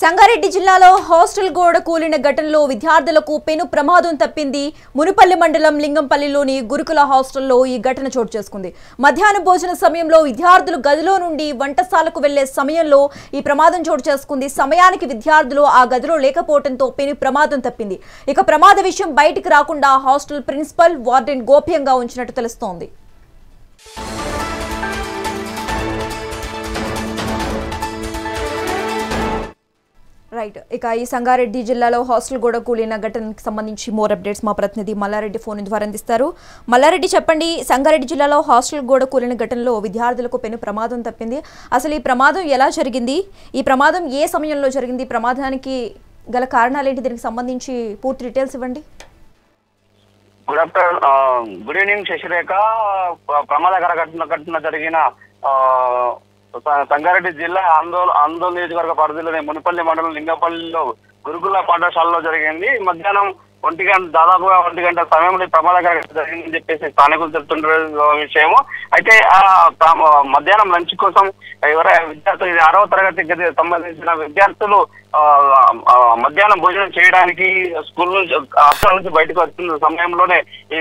సంగారెడ్డి జిల్లాలో హాస్టల్ గోడ కూలిన ఘటనలో విద్యార్థులకు పెను ప్రమాదం తప్పింది. మునుపల్లి మండలం లింగంపల్లిలోని గురుకుల హాస్టల్లో ఈ ఘటన చోటు చేసుకుంది. మధ్యాహ్న భోజన సమయంలో విద్యార్థులు గదిలో నుండి వంటశాలకు వెళ్లే సమయంలో ఈ ప్రమాదం చోటు చేసుకుంది. సమయానికి విద్యార్థులు ఆ గదిలో లేకపోవడంతో పెను ప్రమాదం తప్పింది. ఇక ప్రమాద విషయం బయటికి రాకుండా హాస్టల్ ప్రిన్సిపల్, వార్డెన్ గోప్యంగా ఉంచినట్టు తెలుస్తోంది. రైట్. ఇక ఈ సంగారెడ్డి జిల్లాలో హాస్టల్ గోడ కూలిన ఘటనకు సంబంధించి మోర్ అప్డేట్స్ మా ప్రతినిధి మల్లారెడ్డి ఫోన్ ద్వారా అందిస్తారు. మల్లారెడ్డి, చెప్పండి, సంగారెడ్డి జిల్లాలో హాస్టల్ గోడ కూలిన ఘటనలో విద్యార్థులకు పెను ప్రమాదం తప్పింది. అసలు ఈ ప్రమాదం ఎలా జరిగింది? ఈ ప్రమాదం ఏ సమయంలో జరిగింది? ప్రమాదానికి గల కారణాలు ఏంటి? దీనికి సంబంధించి పూర్తి డీటెయిల్స్ ఇవ్వండి. Good evening Shashirekha. ప్రమాదకర ఘటన జరిగిన సంగారెడ్డి జిల్లా ఆందోళన నియోజకవర్గ పరిధిలోని మునిపల్లి మండలం లింగపల్లిలో గురుకుల పాఠశాలలో జరిగింది. మధ్యాహ్నం దాదాపుగా 1 గంట సమయంలో ప్రమాదకర జరిగిందని చెప్పేసి స్థానికులు చెప్తున్న విషయము. అయితే మధ్యాహ్నం లంచ్ కోసం ఎవరైనా విద్యార్థులు, ఇది 6వ తరగతికి సంబంధించిన విద్యార్థులు మధ్యాహ్నం భోజనం చేయడానికి స్కూల్ నుంచి హాస్టల్ నుంచి బయటకు వస్తున్న సమయంలోనే ఈ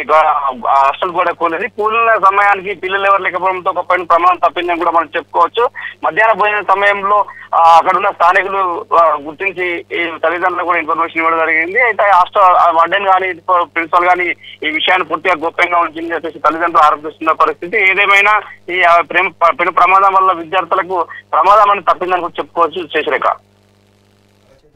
హాస్టల్ కూడా కూలింది. కూలిన సమయానికి పిల్లలు ఎవరు లేకపోవడంతో ఒక పైన ప్రమాదం తప్పిందని కూడా మనం చెప్పుకోవచ్చు. మధ్యాహ్న భోజన సమయంలో అక్కడ ఉన్న స్థానికులు గుర్తించి ఈ తల్లిదండ్రులకు కూడా ఇన్ఫర్మేషన్ ఇవ్వడం జరిగింది. అయితే హాస్టల్ వార్డెన్ కానీ ప్రిన్సిపల్ కానీ ఈ విషయాన్ని పూర్తిగా గోప్యంగా ఉంచింది చెప్పేసి తల్లిదండ్రులు ఆరోపిస్తున్న పరిస్థితి. ఏదేమైనా ఈ పెను ప్రమాదం వల్ల విద్యార్థులకు ప్రమాదం అని తప్పిందని కూడా చెప్పుకోవచ్చు శశిరేఖ.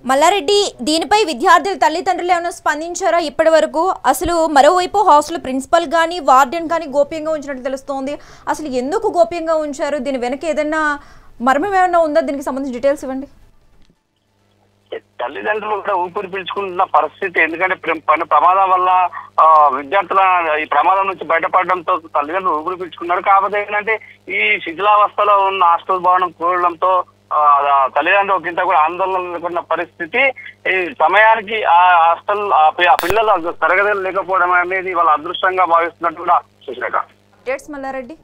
మల్లారెడ్డి, దీనిపై విద్యార్థుల తల్లిదండ్రులు ఏమైనా స్పందించారా ఇప్పటి వరకు? అసలు మరోవైపు హాస్టల్ ప్రిన్సిపల్ కానీ వార్డెన్ కానీ గోప్యంగా ఉంచినట్టు తెలుస్తోంది. అసలు ఎందుకు గోప్యంగా ఉంచారు? దీని వెనక ఏదైనా మర్మం ఏమైనా ఉందా? దీనికి సంబంధించి డీటెయిల్స్ ఇవ్వండి. తల్లిదండ్రులు కూడా ఊపిరి పీల్చుకుంటున్న పరిస్థితి. ఎందుకంటే ప్రమాదం వల్ల విద్యార్థుల ఈ ప్రమాదం నుంచి బయటపడడంతో తల్లిదండ్రులు ఊపిరి పీల్చుకున్నారు. కాకపోతే ఏంటంటే ఈ శిథిలావస్థలో ఉన్న హాస్టల్ భవనం కూడడంతో తల్లిదండ్రులు ఒకంత కూడా ఆందోళన పరిస్థితి. ఈ సమయానికి ఆ హాస్టల్ ఆ పిల్లలు తరగతులు లేకపోవడం అనేది వాళ్ళ అదృష్టంగా భావిస్తున్నట్టు కూడా శశిరేఖ. మల్లారెడ్డి.